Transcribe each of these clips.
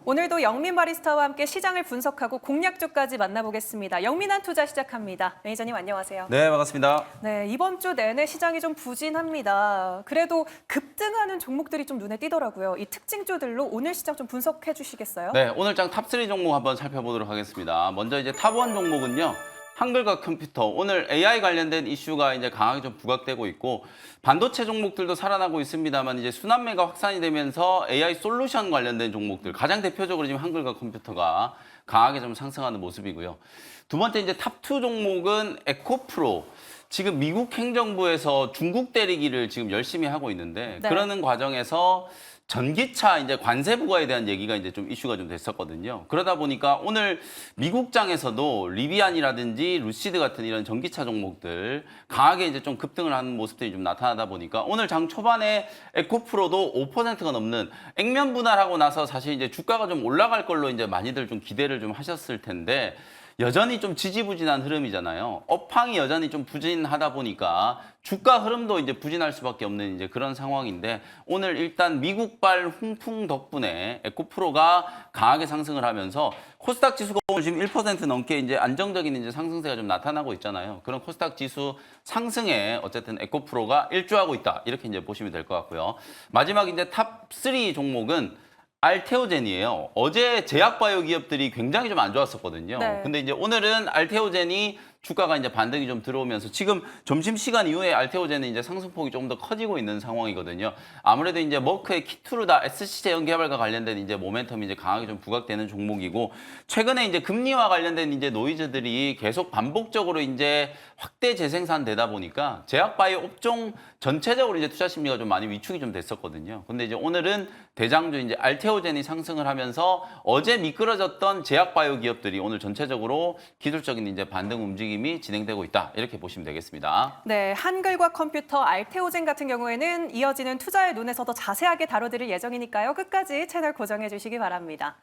오늘도 영민 바리스타와 함께 시장을 분석하고 공략주까지 만나보겠습니다. 영민한 투자 시작합니다. 매니저님 안녕하세요. 네, 반갑습니다. 네, 이번 주 내내 시장이 좀 부진합니다. 그래도 급등하는 종목들이 좀 눈에 띄더라고요. 이 특징주들로 오늘 시장 좀 분석해 주시겠어요? 네, 오늘 장 탑3 종목 한번 살펴보도록 하겠습니다. 먼저 이제 탑1 종목은요. 한글과 컴퓨터, 오늘 AI 관련된 이슈가 이제 강하게 좀 부각되고 있고 반도체 종목들도 살아나고 있습니다만 이제 순환매가 확산이 되면서 AI 솔루션 관련된 종목들 가장 대표적으로 지금 한글과 컴퓨터가 강하게 좀 상승하는 모습이고요. 두 번째 이제 탑2 종목은 에코프로. 지금 미국 행정부에서 중국 때리기를 지금 열심히 하고 있는데 네. 그러는 과정에서 전기차 이제 관세 부과에 대한 얘기가 이제 좀 이슈가 좀 됐었거든요. 그러다 보니까 오늘 미국장에서도 리비안이라든지 루시드 같은 이런 전기차 종목들 강하게 이제 좀 급등을 하는 모습들이 좀 나타나다 보니까 오늘 장 초반에 에코프로도 5%가 넘는 액면 분할하고 나서 사실 이제 주가가 좀 올라갈 걸로 이제 많이들 좀 기대를 좀 하셨을 텐데 여전히 좀 지지부진한 흐름이잖아요. 업황이 여전히 좀 부진하다 보니까 주가 흐름도 이제 부진할 수밖에 없는 이제 그런 상황인데 오늘 일단 미국발 훈풍 덕분에 에코프로가 강하게 상승을 하면서 코스닥 지수가 오늘 지금 1% 넘게 이제 안정적인 이제 상승세가 좀 나타나고 있잖아요. 그런 코스닥 지수 상승에 어쨌든 에코프로가 일조하고 있다. 이렇게 이제 보시면 될 것 같고요. 마지막 이제 탑3 종목은 알테오젠이에요. 어제 제약바이오 기업들이 굉장히 좀 안 좋았었거든요. 네. 근데 이제 오늘은 알테오젠이 주가가 이제 반등이 좀 들어오면서 지금 점심시간 이후에 알테오젠은 이제 상승폭이 조금 더 커지고 있는 상황이거든요. 아무래도 이제 머크의 키투르다 SC 제형 개발과 관련된 이제 모멘텀이 이제 강하게 좀 부각되는 종목이고 최근에 이제 금리와 관련된 이제 노이즈들이 계속 반복적으로 이제 확대 재생산되다 보니까 제약바이오 업종 전체적으로 이제 투자 심리가 좀 많이 위축이 좀 됐었거든요. 근데 이제 오늘은 대장주 이제 알테오젠이 상승을 하면서 어제 미끄러졌던 제약바이오 기업들이 오늘 전체적으로 기술적인 이제 반등 움직임이 진행되고 있다. 이렇게 보시면 되겠습니다. 네, 한글과 컴퓨터, 알테오젠 같은 경우에는 이어지는 투자의 눈에서 더 자세하게 다뤄드릴 예정이니까요. 끝까지 채널 고정해 주시기 바랍니다.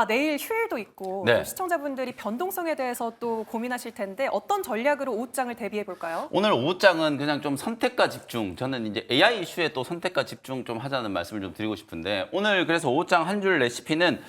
내일 휴일도 있고 네. 또 시청자분들이 변동성에 대해서 또 고민하실 텐데 어떤 전략으로 오후장을 대비해 볼까요? 오늘 오후장은 그냥 좀 선택과 집중. 저는 이제 AI 이슈에 또 선택과 집중 좀 하자는 말씀을 좀 드리고 싶은데 오늘 그래서 오후장 한 줄 레시피는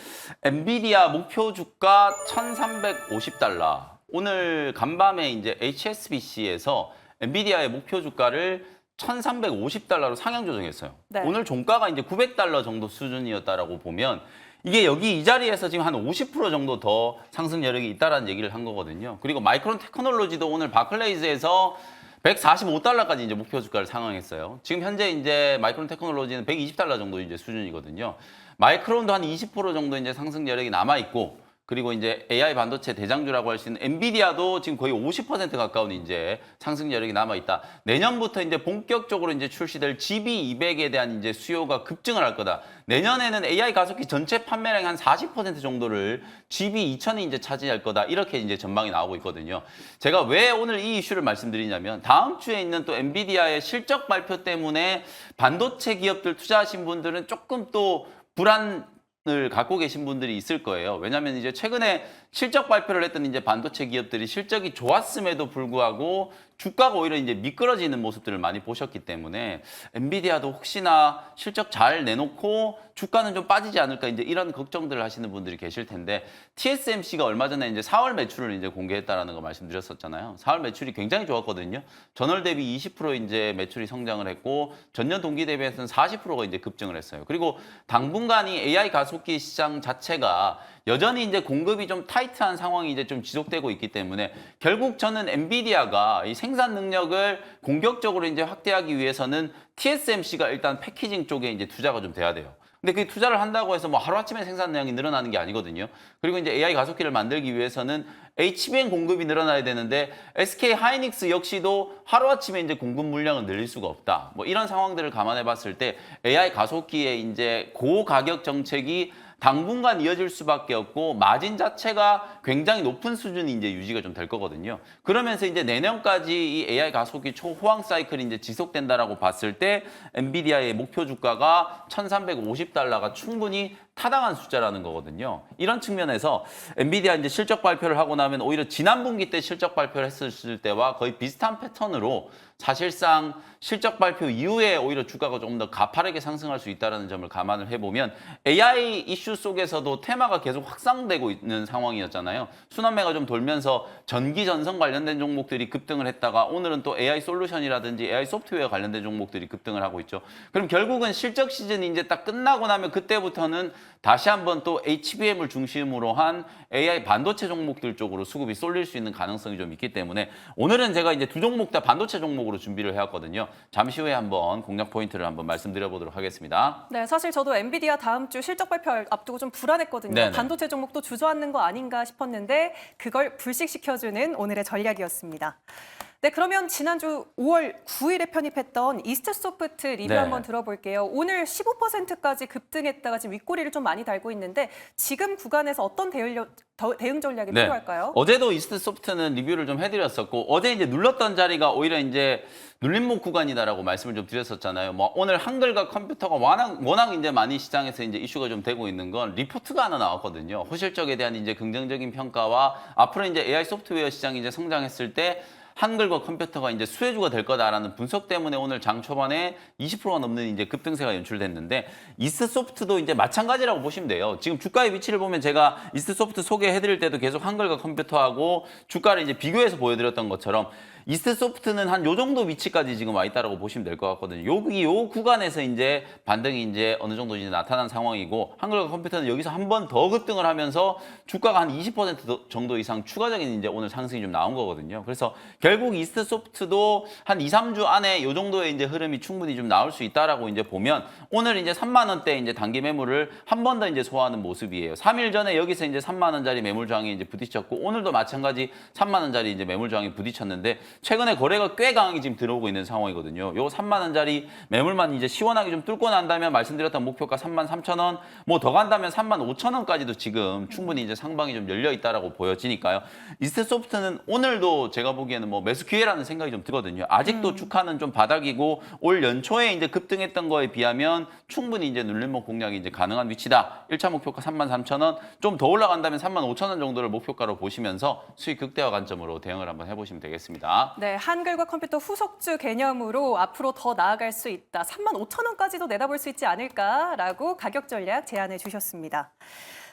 엔비디아 목표 주가 1,350달러. 오늘 간밤에 이제 HSBC에서 엔비디아의 목표 주가를 1,350달러로 상향 조정했어요. 네. 오늘 종가가 이제 900달러 정도 수준이었다라고 보면 이게 여기 이 자리에서 지금 한 50% 정도 더 상승 여력이 있다라는 얘기를 한 거거든요. 그리고 마이크론 테크놀로지도 오늘 바클레이즈에서 145달러까지 이제 목표 주가를 상향했어요. 지금 현재 이제 마이크론 테크놀로지는 120달러 정도 이제 수준이거든요. 마이크론도 한 20% 정도 이제 상승 여력이 남아 있고 그리고 이제 AI 반도체 대장주라고 할 수 있는 엔비디아도 지금 거의 50% 가까운 이제 상승 여력이 남아 있다. 내년부터 이제 본격적으로 이제 출시될 GB200에 대한 이제 수요가 급증을 할 거다. 내년에는 AI 가속기 전체 판매량의 한 40% 정도를 GB2000이 이제 차지할 거다. 이렇게 이제 전망이 나오고 있거든요. 제가 왜 오늘 이 이슈를 말씀드리냐면 다음 주에 있는 또 엔비디아의 실적 발표 때문에 반도체 기업들 투자하신 분들은 조금 또 불안을 갖고 계신 분들이 있을 거예요. 왜냐하면 이제 최근에 실적 발표를 했던 이제 반도체 기업들이 실적이 좋았음에도 불구하고 주가가 오히려 이제 미끄러지는 모습들을 많이 보셨기 때문에 엔비디아도 혹시나 실적 잘 내놓고 주가는 좀 빠지지 않을까 이제 이런 걱정들을 하시는 분들이 계실 텐데 TSMC가 얼마 전에 이제 4월 매출을 이제 공개했다라는 거 말씀드렸었잖아요. 4월 매출이 굉장히 좋았거든요. 전월 대비 20% 이제 매출이 성장을 했고 전년 동기 대비해서는 40%가 이제 급증을 했어요. 그리고 당분간이 AI 가속기 시장 자체가 여전히 이제 공급이 좀 타이트한 상황이 이제 좀 지속되고 있기 때문에 결국 저는 엔비디아가 이 생산 능력을 공격적으로 이제 확대하기 위해서는 TSMC가 일단 패키징 쪽에 이제 투자가 좀 돼야 돼요. 근데 그 투자를 한다고 해서 뭐 하루아침에 생산량이 늘어나는 게 아니거든요. 그리고 이제 AI 가속기를 만들기 위해서는 HBM 공급이 늘어나야 되는데 SK 하이닉스 역시도 하루아침에 이제 공급 물량을 늘릴 수가 없다. 뭐 이런 상황들을 감안해 봤을 때 AI 가속기의 이제 고가격 정책이 당분간 이어질 수밖에 없고 마진 자체가 굉장히 높은 수준이 이제 유지가 좀 될 거거든요. 그러면서 이제 내년까지 이 AI 가속기 초호황 사이클이 이제 지속된다라고 봤을 때 엔비디아의 목표 주가가 1,350달러가 충분히 타당한 숫자라는 거거든요. 이런 측면에서 엔비디아 이제 실적 발표를 하고 나면 오히려 지난 분기 때 실적 발표를 했을 때와 거의 비슷한 패턴으로 사실상 실적 발표 이후에 오히려 주가가 조금 더 가파르게 상승할 수 있다는 점을 감안을 해보면 AI 이슈 속에서도 테마가 계속 확산되고 있는 상황이었잖아요. 순환매가 좀 돌면서 전기 전선 관련된 종목들이 급등을 했다가 오늘은 또 AI 솔루션이라든지 AI 소프트웨어 관련된 종목들이 급등을 하고 있죠. 그럼 결국은 실적 시즌이 이제 딱 끝나고 나면 그때부터는 다시 한번 또 HBM을 중심으로 한 AI 반도체 종목들 쪽으로 수급이 쏠릴 수 있는 가능성이 좀 있기 때문에 오늘은 제가 이제 두 종목 다 반도체 종목으로 준비를 해왔거든요. 잠시 후에 한번 공략 포인트를 한번 말씀드려 보도록 하겠습니다. 네, 사실 저도 엔비디아 다음 주 실적 발표 앞두고 좀 불안했거든요. 네네. 반도체 종목도 주저앉는 거 아닌가 싶었는데 그걸 불식시켜주는 오늘의 전략이었습니다. 네, 그러면 지난주 5월 9일에 편입했던 이스트소프트 리뷰 네. 한번 들어볼게요. 오늘 15%까지 급등했다가 지금 윗꼬리를 좀 많이 달고 있는데 지금 구간에서 어떤 대응 전략이 필요할까요? 어제도 이스트소프트는 리뷰를 좀 해드렸었고 어제 이제 눌렀던 자리가 오히려 이제 눌림목 구간이다라고 말씀을 좀 드렸었잖아요. 뭐 오늘 한글과 컴퓨터가 워낙 이제 많이 시장에서 이제 이슈가 좀 되고 있는 건 리포트가 하나 나왔거든요. 호실적에 대한 이제 긍정적인 평가와 앞으로 이제 AI 소프트웨어 시장이 이제 성장했을 때 한글과 컴퓨터가 이제 수혜주가 될 거다라는 분석 때문에 오늘 장 초반에 20%가 넘는 이제 급등세가 연출됐는데 이스트소프트도 이제 마찬가지라고 보시면 돼요. 지금 주가의 위치를 보면 제가 이스트소프트 소개해드릴 때도 계속 한글과 컴퓨터하고 주가를 이제 비교해서 보여드렸던 것처럼 이스트소프트는 한 요 정도 위치까지 지금 와 있다라고 보시면 될 것 같거든요. 요 구간에서 이제 반등이 이제 어느 정도 이제 나타난 상황이고 한글과 컴퓨터는 여기서 한 번 더 급등을 하면서 주가가 한 20% 정도 이상 추가적인 이제 오늘 상승이 좀 나온 거거든요. 그래서 결국 이스트소프트도 한 2, 3주 안에 요 정도의 이제 흐름이 충분히 좀 나올 수 있다라고 이제 보면 오늘 이제 3만 원대 이제 단기 매물을 한 번 더 이제 소화하는 모습이에요. 3일 전에 여기서 이제 3만 원짜리 매물 저항이 이제 부딪혔고 오늘도 마찬가지 3만 원짜리 이제 매물 저항이 부딪혔는데 최근에 거래가 꽤 강하게 지금 들어오고 있는 상황이거든요. 요 3만 원짜리 매물만 이제 시원하게 좀 뚫고 난다면 말씀드렸던 목표가 3만 3천 원, 뭐 더 간다면 3만 5천 원까지도 지금 충분히 이제 상방이 좀 열려 있다라고 보여지니까요. 이스트소프트는 오늘도 제가 보기에는 뭐 매수 기회라는 생각이 좀 들거든요. 아직도 주가는 좀 바닥이고 올 연초에 이제 급등했던 거에 비하면 충분히 이제 눌림목 공략이 이제 가능한 위치다. 1차 목표가 3만 3천 원, 좀 더 올라간다면 3만 5천 원 정도를 목표가로 보시면서 수익 극대화 관점으로 대응을 한번 해보시면 되겠습니다. 네, 한글과 컴퓨터 후속주 개념으로 앞으로 더 나아갈 수 있다. 3만 5천 원까지도 내다볼 수 있지 않을까라고 가격 전략 제안해 주셨습니다.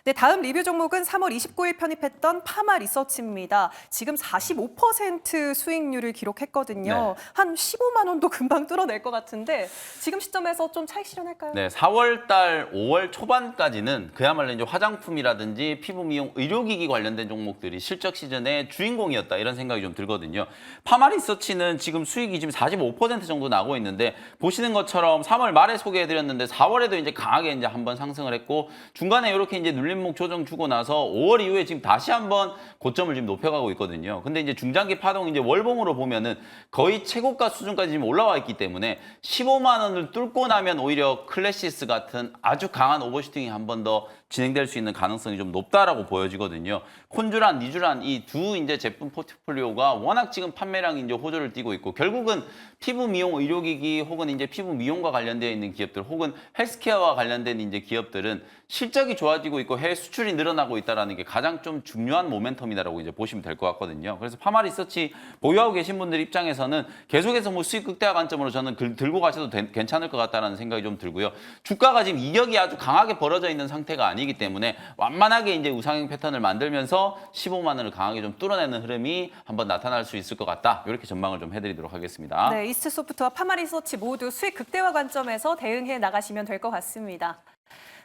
네, 다음 리뷰 종목은 3월 29일 편입했던 파마 리서치입니다. 지금 45% 수익률을 기록했거든요. 네. 한 15만 원도 금방 뚫어낼 것 같은데 지금 시점에서 좀 차익 실현할까요? 네, 4월 달 5월 초반까지는 그야말로 이제 화장품이라든지 피부 미용, 의료기기 관련된 종목들이 실적 시즌의 주인공이었다 이런 생각이 좀 들거든요. 파마 리서치는 지금 수익이 지금 45% 정도 나고 있는데 보시는 것처럼 3월 말에 소개해드렸는데 4월에도 이제 강하게 이제 한번 상승을 했고 중간에 이렇게 이제 눌림목 조정 주고 나서 5월 이후에 지금 다시 한번 고점을 지금 높여가고 있거든요. 근데 이제 중장기 파동 이제 월봉으로 보면은 거의 최고가 수준까지 지금 올라와 있기 때문에 15만 원을 뚫고 나면 오히려 클래시스 같은 아주 강한 오버슈팅이 한 번 더 진행될 수 있는 가능성이 좀 높다라고 보여지거든요. 콘주란, 니주란 이 두 이제 제품 포트폴리오가 워낙 지금 판매량이 이제 호조를 띠고 있고 결국은 피부 미용 의료기기 혹은 이제 피부 미용과 관련되어 있는 기업들 혹은 헬스케어와 관련된 이제 기업들은 실적이 좋아지고 있고 해외 수출이 늘어나고 있다라는 게 가장 좀 중요한 모멘텀이다라고 이제 보시면 될 것 같거든요. 그래서 파마 리서치 보유하고 계신 분들 입장에서는 계속해서 뭐 수익 극대화 관점으로 저는 들고 가셔도 괜찮을 것 같다라는 생각이 좀 들고요. 주가가 지금 이격이 아주 강하게 벌어져 있는 상태가 아니기 때문에 완만하게 이제 우상향 패턴을 만들면서 15만 원을 강하게 좀 뚫어내는 흐름이 한번 나타날 수 있을 것 같다. 이렇게 전망을 좀 해드리도록 하겠습니다. 네, 이스트소프트와 파마 리서치 모두 수익 극대화 관점에서 대응해 나가시면 될 것 같습니다.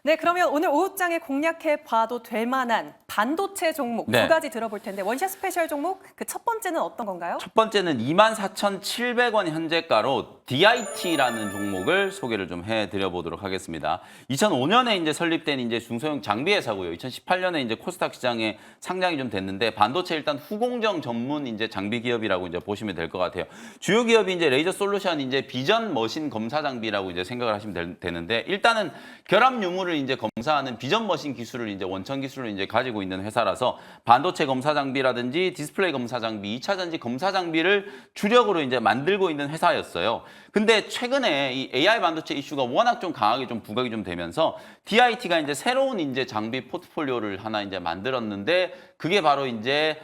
네, 그러면 오늘 오후장에 공략해 봐도 될 만한 반도체 종목 네. 두 가지 들어볼 텐데 원샷 스페셜 종목 그 첫 번째는 어떤 건가요? 첫 번째는 24,700원 현재가로 DIT라는 종목을 소개를 좀 해드려 보도록 하겠습니다. 2005년에 이제 설립된 이제 중소형 장비 회사고요. 2018년에 이제 코스닥 시장에 상장이 좀 됐는데 반도체 일단 후공정 전문 이제 장비 기업이라고 이제 보시면 될 것 같아요. 주요 기업이 이제 레이저 솔루션 이제 비전 머신 검사 장비라고 이제 생각을 하시면 되는데 일단은 결합 유물을 이제 검사하는 비전 머신 기술을 이제 원천 기술을 이제 가지고 있는 회사라서 반도체 검사 장비라든지 디스플레이 검사 장비, 2차 전지 검사 장비를 주력으로 이제 만들고 있는 회사였어요. 근데 최근에 이 AI 반도체 이슈가 워낙 좀 강하게 좀 부각이 좀 되면서 DIT가 이제 새로운 이제 장비 포트폴리오를 하나 이제 만들었는데 그게 바로 이제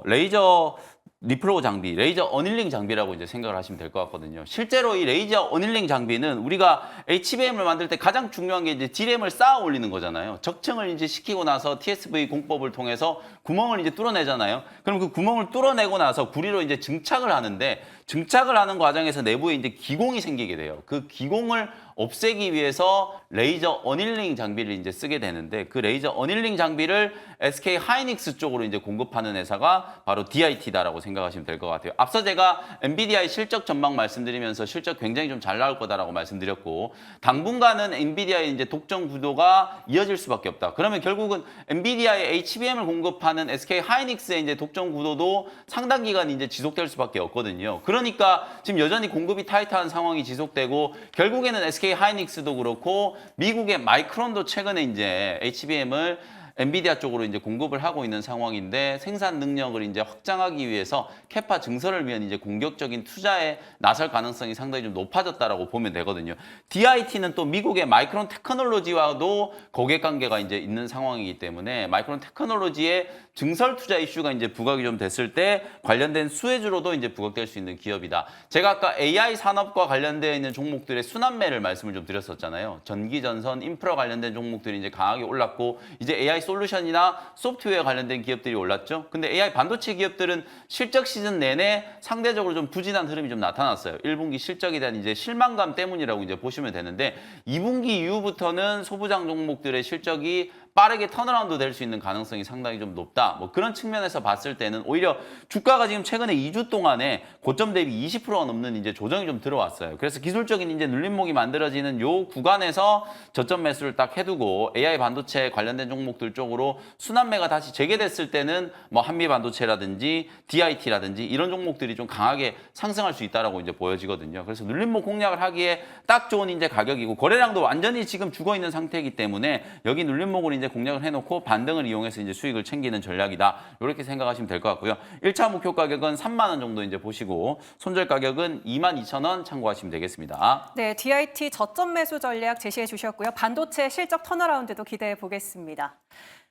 레이저 리플로우 장비, 레이저 어닐링 장비라고 이제 생각을 하시면 될 것 같거든요. 실제로 이 레이저 어닐링 장비는 우리가 HBM을 만들 때 가장 중요한 게 이제 D램을 쌓아 올리는 거잖아요. 적층을 이제 시키고 나서 TSV 공법을 통해서 구멍을 이제 뚫어내잖아요. 그럼 그 구멍을 뚫어내고 나서 구리로 이제 증착을 하는데 증착을 하는 과정에서 내부에 이제 기공이 생기게 돼요. 그 기공을 없애기 위해서 레이저 어닐링 장비를 이제 쓰게 되는데 그 레이저 어닐링 장비를 SK 하이닉스 쪽으로 이제 공급하는 회사가 바로 DIT다라고 생각하시면 될 것 같아요. 앞서 제가 엔비디아의 실적 전망 말씀드리면서 실적 굉장히 좀 잘 나올 거다라고 말씀드렸고 당분간은 엔비디아의 이제 독점 구도가 이어질 수밖에 없다. 그러면 결국은 엔비디아의 HBM을 공급하는 SK 하이닉스의 이제 독점 구도도 상당 기간 이제 지속될 수밖에 없거든요. 그러니까 지금 여전히 공급이 타이트한 상황이 지속되고 결국에는 SK 하이닉스도 그렇고 미국의 마이크론도 최근에 이제 HBM을 엔비디아 쪽으로 이제 공급을 하고 있는 상황인데 생산 능력을 이제 확장하기 위해서 캐파 증설을 위한 이제 공격적인 투자에 나설 가능성이 상당히 좀 높아졌다라고 보면 되거든요. DIT는 또 미국의 마이크론 테크놀로지와도 고객 관계가 이제 있는 상황이기 때문에 마이크론 테크놀로지의 증설 투자 이슈가 이제 부각이 좀 됐을 때 관련된 수혜주로도 이제 부각될 수 있는 기업이다. 제가 아까 AI 산업과 관련되어 있는 종목들의 순환매를 말씀을 좀 드렸었잖아요. 전기 전선, 인프라 관련된 종목들이 이제 강하게 올랐고 이제 AI 솔루션이나 소프트웨어 관련된 기업들이 올랐죠. 근데 AI 반도체 기업들은 실적 시즌 내내 상대적으로 좀 부진한 흐름이 좀 나타났어요. 1분기 실적에 대한 이제 실망감 때문이라고 이제 보시면 되는데 2분기 이후부터는 소부장 종목들의 실적이 빠르게 턴어라운드 될 수 있는 가능성이 상당히 좀 높다. 뭐 그런 측면에서 봤을 때는 오히려 주가가 지금 최근에 2주 동안에 고점 대비 20%가 넘는 이제 조정이 좀 들어왔어요. 그래서 기술적인 이제 눌림목이 만들어지는 요 구간에서 저점 매수를 딱 해두고 AI 반도체 관련된 종목들 쪽으로 순환매가 다시 재개됐을 때는 뭐 한미 반도체라든지 DIT라든지 이런 종목들이 좀 강하게 상승할 수 있다라고 이제 보여지거든요. 그래서 눌림목 공략을 하기에 딱 좋은 이제 가격이고 거래량도 완전히 지금 죽어 있는 상태이기 때문에 여기 눌림목을 이제 공략을 해놓고 반등을 이용해서 이제 수익을 챙기는 전략이다. 이렇게 생각하시면 될 것 같고요. 1차 목표 가격은 3만 원 정도 이제 보시고 손절 가격은 22,000원 참고하시면 되겠습니다. 네, DIT 저점 매수 전략 제시해 주셨고요. 반도체 실적 턴어라운드도 기대해 보겠습니다.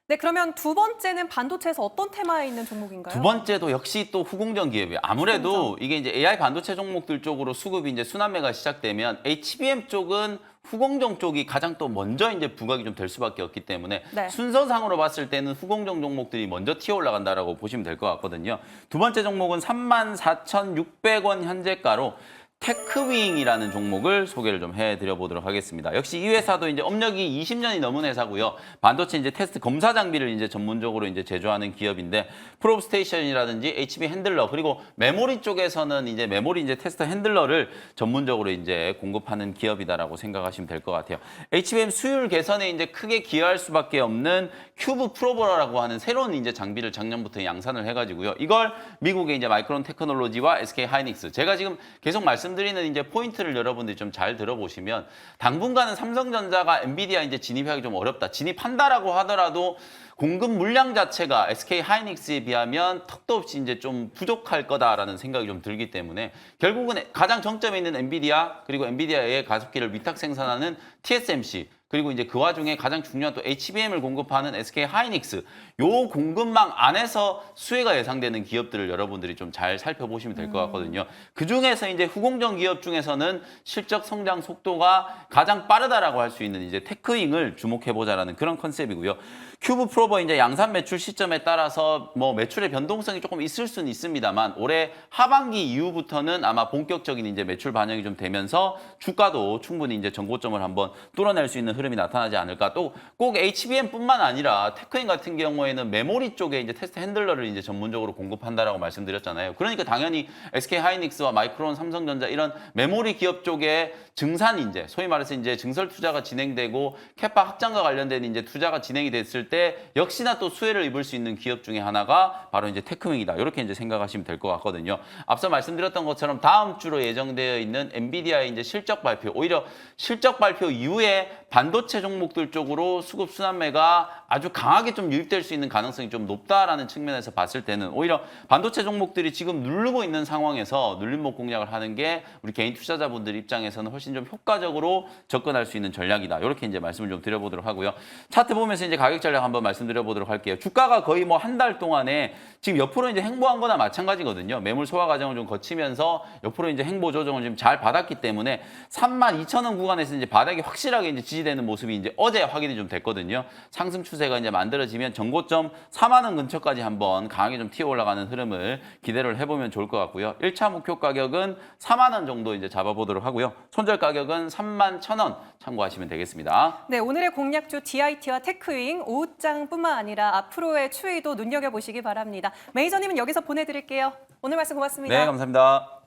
네, 그러면 두 번째는 반도체에서 어떤 테마에 있는 종목인가요? 두 번째도 역시 또 후공정 기업이에요. 아무래도 이게 이제 AI 반도체 종목들 쪽으로 수급이 이제 순환매가 시작되면 HBM 쪽은 후공정 쪽이 가장 또 먼저 이제 부각이 좀 될 수밖에 없기 때문에 네. 순서상으로 봤을 때는 후공정 종목들이 먼저 튀어 올라간다라고 보시면 될 것 같거든요. 두 번째 종목은 34,600원 현재가로 테크윙이라는 종목을 소개를 좀 해드려 보도록 하겠습니다. 역시 이 회사도 이제 업력이 20년이 넘은 회사고요. 반도체 이제 테스트 검사 장비를 이제 전문적으로 이제 제조하는 기업인데 프로브 스테이션이라든지 HB 핸들러 그리고 메모리 쪽에서는 이제 메모리 이제 테스트 핸들러를 전문적으로 이제 공급하는 기업이다라고 생각하시면 될 것 같아요. HBM 수율 개선에 이제 크게 기여할 수밖에 없는 큐브 프로버라고 하는 새로운 이제 장비를 작년부터 양산을 해가지고요. 이걸 미국의 이제 마이크론 테크놀로지와 SK 하이닉스 제가 지금 계속 말씀드리는 이제 포인트를 여러분들이 좀 잘 들어보시면 당분간은 삼성전자가 엔비디아 이제 진입하기 좀 어렵다. 진입한다라고 하더라도 공급 물량 자체가 SK 하이닉스에 비하면 턱도 없이 이제 좀 부족할 거다라는 생각이 좀 들기 때문에 결국은 가장 정점에 있는 엔비디아 그리고 엔비디아의 가속기를 위탁 생산하는 TSMC 그리고 이제 그 와중에 가장 중요한 또 HBM을 공급하는 SK 하이닉스 요 공급망 안에서 수혜가 예상되는 기업들을 여러분들이 좀 잘 살펴보시면 될 것 같거든요. 그 중에서 이제 후공정 기업 중에서는 실적 성장 속도가 가장 빠르다라고 할 수 있는 이제 테크윙을 주목해 보자라는 그런 컨셉이고요. 큐브 프로버 이제 양산 매출 시점에 따라서 뭐 매출의 변동성이 조금 있을 수는 있습니다만 올해 하반기 이후부터는 아마 본격적인 이제 매출 반영이 좀 되면서 주가도 충분히 이제 전고점을 한번 뚫어낼 수 있는 흐름이 나타나지 않을까. 또 꼭 HBM뿐만 아니라 테크인 같은 경우에는 메모리 쪽에 이제 테스트 핸들러를 이제 전문적으로 공급한다라고 말씀드렸잖아요. 그러니까 당연히 SK 하이닉스와 마이크론, 삼성전자 이런 메모리 기업 쪽에 증산 이제 소위 말해서 이제 증설 투자가 진행되고 캐파 확장과 관련된 이제 투자가 진행이 됐을 때 역시나 또 수혜를 입을 수 있는 기업 중에 하나가 바로 이제 테크윙이다. 이렇게 이제 생각하시면 될 것 같거든요. 앞서 말씀드렸던 것처럼 다음 주로 예정되어 있는 엔비디아의 이제 실적 발표, 오히려 실적 발표 이후에 반도체 종목들 쪽으로 수급 순환매가 아주 강하게 좀 유입될 수 있는 가능성이 좀 높다라는 측면에서 봤을 때는 오히려 반도체 종목들이 지금 누르고 있는 상황에서 눌림목 공략을 하는 게 우리 개인 투자자분들 입장에서는 훨씬 좀 효과적으로 접근할 수 있는 전략이다. 이렇게 이제 말씀을 좀 드려보도록 하고요. 차트 보면서 이제 가격 전략 전략 한번 말씀드려보도록 할게요. 주가가 거의 뭐 한 달 동안에 지금 옆으로 이제 횡보한 거나 마찬가지거든요. 매물 소화 과정을 좀 거치면서 옆으로 이제 횡보 조정을 좀 잘 받았기 때문에 32,000원 구간에서 이제 바닥이 확실하게 이제 지지되는 모습이 이제 어제 확인이 좀 됐거든요. 상승 추세가 이제 만들어지면 전고점 4만 원 근처까지 한번 강하게 좀 튀어 올라가는 흐름을 기대를 해보면 좋을 것 같고요. 1차 목표 가격은 4만 원 정도 이제 잡아보도록 하고요. 손절 가격은 31,000원 참고하시면 되겠습니다. 네, 오늘의 공략주 DIT와 테크윙, 오후장뿐만 아니라 앞으로의 추이도 눈여겨보시기 바랍니다. 매니저님은 여기서 보내드릴게요. 오늘 말씀 고맙습니다. 네, 감사합니다.